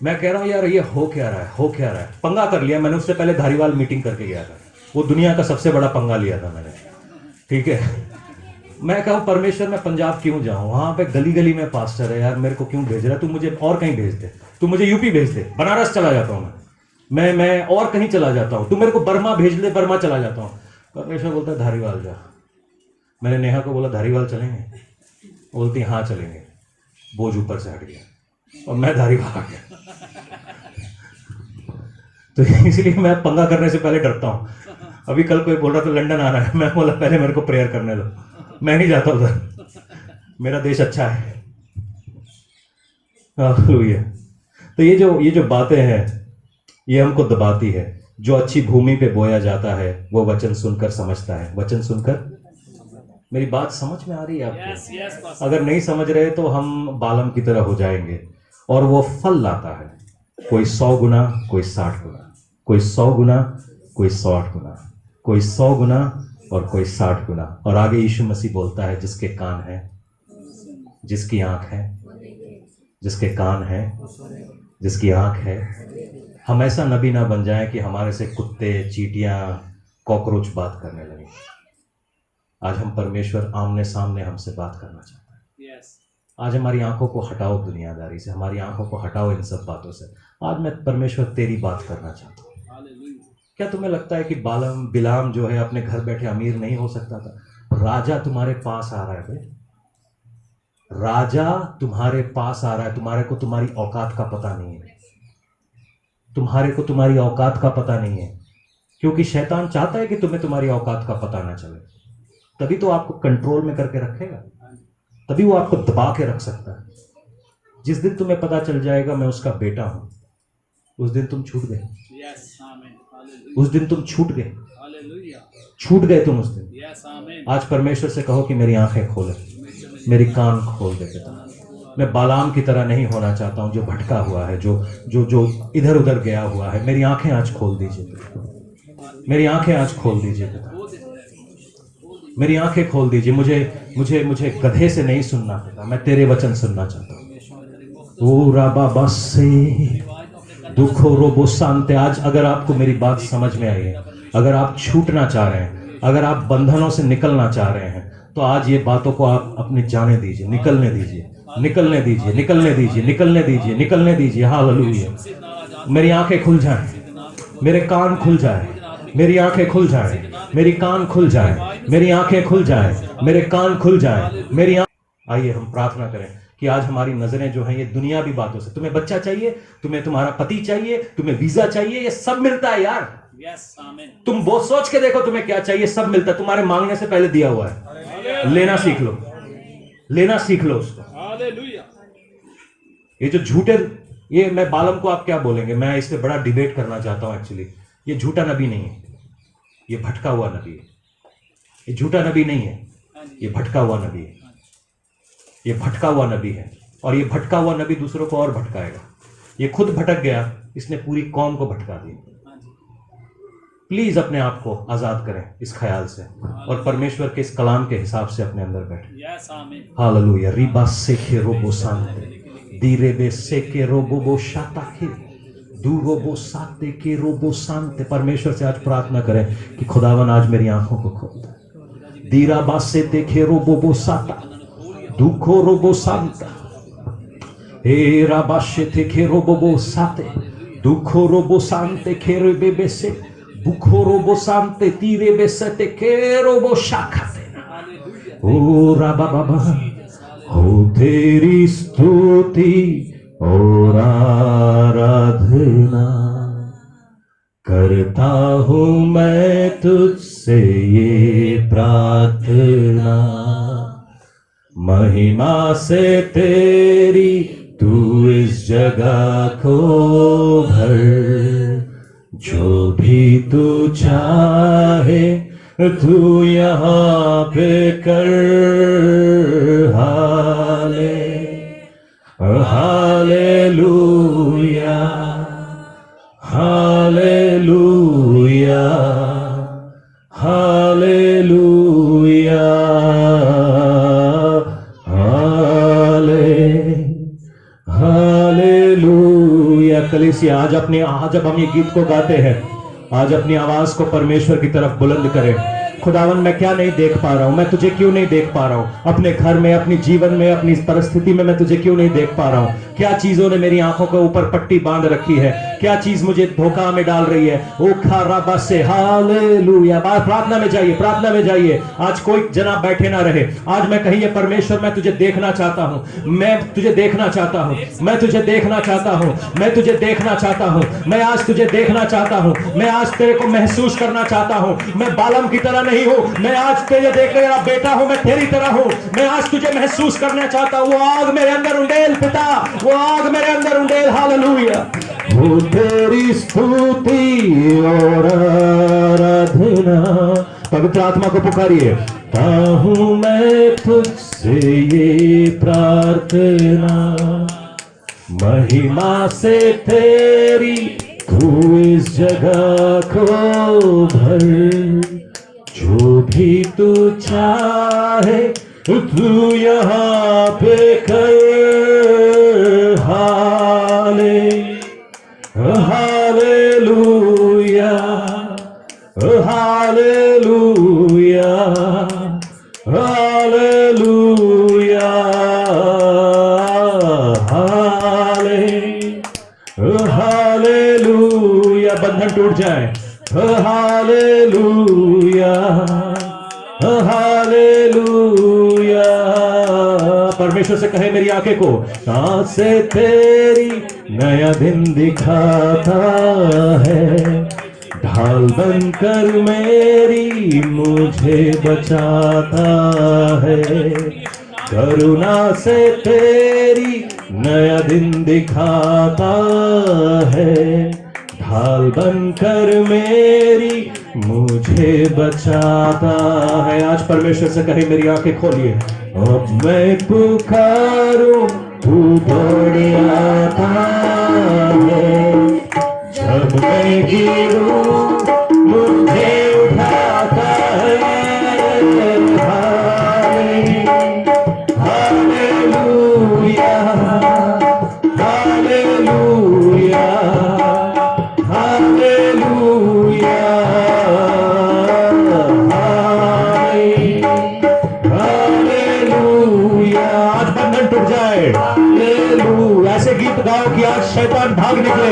मैं कह रहा हूँ यार ये हो क्या रहा है। पंगा कर लिया मैंने। उससे पहले धारीवाल मीटिंग करके गया था। वो दुनिया का सबसे बड़ा पंगा लिया था मैंने, ठीक है। मैं कहूँ परमेश्वर मैं पंजाब क्यों जाऊँ, वहां पे गली गली में पास्टर है यार, मेरे को क्यों भेज रहा है? तू मुझे और कहीं भेज दे, तू मुझे यूपी भेज दे, बनारस चला जाता हूँ मैं और कहीं चला जाता हूँ, तू मेरे को बर्मा भेज दे, बर्मा चला जाता हूँ। परमेश्वर बोलता है धारीवाल जा। मैंने नेहा को बोला धारीवाल चलेंगे? बोलती हाँ चलेंगे। बोझ ऊपर से हट गया और मैं धारीवाल आ गया। तो इसलिए मैं पंगा करने से पहले डरता हूँ। अभी कल कोई बोल रहा था लंदन आना है, मैं बोला पहले मेरे को प्रेयर करने दो, मैं नहीं जाता उधर, मेरा देश अच्छा है। हालेलुया। तो ये जो बातें हैं ये हमको दबाती है। जो अच्छी भूमि पे बोया जाता है वो वचन सुनकर समझता है। वचन सुनकर, मेरी बात समझ में आ रही है आपको? यस यस पास। अगर नहीं समझ रहे तो हम बालम की तरह हो जाएंगे। और वो फल लाता है, कोई 100 गुना, कोई 60 गुना, कोई 100 गुना, कोई 60 गुना, कोई 100 गुना और कोई 60 गुना। और आगे यीशु मसीह बोलता है जिसके कान है, जिसकी आंख है, जिसके कान है, जिसकी आंख है। हम ऐसा नबी ना बन जाएं कि हमारे से कुत्ते, चींटियां, कॉकरोच बात करने लगे। आज हम परमेश्वर आमने सामने हमसे बात करना चाहता है। यस। आज हमारी आंखों को हटाओ दुनियादारी से, हमारी आंखों को हटाओ इन सब बातों से। आज मैं परमेश्वर तेरी बात करना चाहता हूँ। हालेलुया। क्या तुम्हें लगता है कि बिलाम जो है अपने घर बैठे अमीर नहीं हो सकता था? राजा तुम्हारे पास आ रहा है भाई, राजा तुम्हारे पास आ रहा है। तुम्हारे को तुम्हारी औकात का पता नहीं है, तुम्हारे को तुम्हारी औकात का पता नहीं है, क्योंकि शैतान चाहता है कि तुम्हें तुम्हारी औकात का पता ना चले। तभी तो आपको कंट्रोल में करके रखेगा, तभी वो आपको दबा के रख सकता है। जिस दिन तुम्हें पता चल जाएगा मैं उसका बेटा हूं, उस दिन तुम छूट गए। यस आमीन। हालेलुया। उस दिन तुम छूट गए, हालेलुया। छूट गए तुम उस दिन। यस आमीन। आज परमेश्वर से कहो कि मेरी आंखें खोले, मेरी कान खोल दे पिता। मैं बालाम की तरह नहीं होना चाहता हूं जो भटका हुआ है, जो इधर उधर गया हुआ है। मेरी आंखें आज खोल दीजिए पिता, मेरी आंखें आज खोल दीजिए पिता, मेरी आंखें खोल दीजिए। मुझे गधे से नहीं सुनना पिता, मैं तेरे वचन सुनना चाहता हूँ। ओ राबा बस से दुखो रोबो शांति। आज अगर आपको मेरी बात समझ में आई है, अगर आप छूटना चाह रहे हैं, अगर आप बंधनों से निकलना चाह रहे हैं, तो आज ये बातों को आप अपने जाने दीजिए, निकलने दीजिए, निकलने दीजिए, निकलने दीजिए, निकलने दीजिए, निकलने दीजिए। हालेलुया। मेरी आंखें खुल जाएं, मेरे कान खुल जाएं, मेरी आंखें खुल जाएं, मेरी कान खुल जाएं, मेरी आंखें खुल जाएं, मेरे कान खुल जाएं, मेरी आइए हम प्रार्थना करें कि आज हमारी नजरें जो हैं ये दुनियावी बातों से, तुम्हें बच्चा चाहिए, तुम्हें तुम्हारा पति चाहिए, तुम्हें वीजा चाहिए, ये सब मिलता है यार। यस आमीन। तुम वो सोच के देखो तुम्हें क्या चाहिए, सब मिलता है, तुम्हारे मांगने से पहले दिया हुआ है। लेना सीख लो, लेना सीख लो उसको। हालेलुया। ये जो झूठे, ये मैं बालम को आप क्या बोलेंगे, मैं इस पे बड़ा डिबेट करना चाहता हूं एक्चुअली। ये झूठा नबी नहीं है, ये भटका हुआ नबी है। ये झूठा नबी नहीं है, ये भटका हुआ नबी है। ये भटका हुआ नबी है, और ये भटका हुआ नबी दूसरों को और भटकाएगा। ये खुद भटक गया, इसने पूरी कौम को भटका दी। प्लीज अपने आप को आजाद करें इस ख्याल से, और परमेश्वर के इस कलाम के हिसाब से अपने अंदर बैठे। यस आमीन। हालेलुया। रिबा सेके रोबो शांति, दीरे बे सेके रोबो बो शाताखे, दू रोबो साते के रोबो शांत। परमेश्वर से आज प्रार्थना करें कि खुदावन आज मेरी आंखों को खोल दे। दीरा बासे देखे रोबो बो साता दुखो रोबो शांता ए राबाशे देखे रोबो बो साते दुखो रोबो शांते खेरे बेबे से बुखो रोबो शांते तीरे बेसते के रोबो शाखाते ओ राबा बाबा हो तेरी स्तुति और आराधना करता हूं मैं तुझसे ये प्रार्थना। महिमा से तेरी तू इस जगह को भर, जो भी तू चाहे तू यहाँ पे कर। Hallelujah hallelujah hallelujah hallelujah. कलीसिया आज जब हम ये गीत को गाते हैं, आज अपनी आवाज को परमेश्वर की तरफ बुलंद करें। खुदावन मैं क्या नहीं देख पा रहा हूं, मैं तुझे क्यों नहीं देख पा रहा हूं, अपने घर में, अपनी जीवन में, अपनी परिस्थिति में मैं तुझे क्यों नहीं देख पा रहा हूं। क्या चीजों ने मेरी आंखों के ऊपर पट्टी बांध रखी है, क्या चीज मुझे धोखा में डाल रही है। ओ खाराबा से हालेलुया। प्रार्थना में जाइए, प्रार्थना में जाइए। आज कोई जना बैठे ना रहे। आज मैं कहिए परमेश्वर मैं तुझे देखना चाहता हूं, मैं तुझे देखना चाहता हूं, मैं तुझे देखना चाहता हूं, मैं तुझे देखना चाहता हूं, मैं आज तुझे देखना चाहता हूं, मैं आज तेरे को महसूस करना चाहता हूं। मैं बालम की तरह नहीं हूं, मैं आज तुझे देख रहा बेटा हूं, मैं तेरी तरह हूं। मैं आज तुझे महसूस करना चाहता हूं। वो आग मेरे अंदर उंडेल पिता, वो आग मेरे अंदर उंडेल। हालेलुया। वो तेरी स्तुति और आराधना। पवित्र आत्मा को पुकारिए। हूं मैं तुझसे ये प्रार्थना, महिमा से तेरी तू इस जगह को भर, जो भी तू चाहे तू यहाँ पे कर। Hallelujah hallelujah hallelujah hallelujah. बंधन टूट जाए। Hallelujah hallelujah. परमेश्वर से कहे मेरी आंखें को, आज से तेरी नया दिन दिखाता है, ढाल बनकर मेरी मुझे बचाता है। करुणा से तेरी नया दिन दिखाता है, ढाल बनकर मेरी मुझे बचाता है। आज परमेश्वर से कहे मेरी आंखें खोलिए। अब मैं पुकारूं तू दौड़ आता है, जब मैं गिरूं मुझे उठाता है। Hallelujah hallelujah hallelujah hallelujah. आज बंधन टूट जाए। हालेलुया। ऐसे गीत गाओ कि आज शैतान भाग निकले।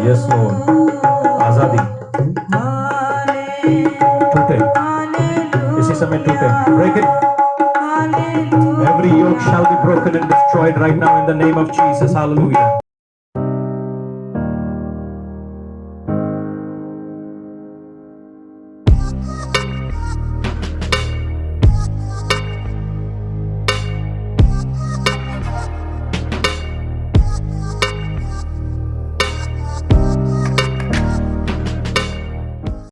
Yes lord. आजादी टूटे, इसी समय टूटे। Break it. Every yoke shall be broken and destroyed right now in the name of Jesus. Hallelujah.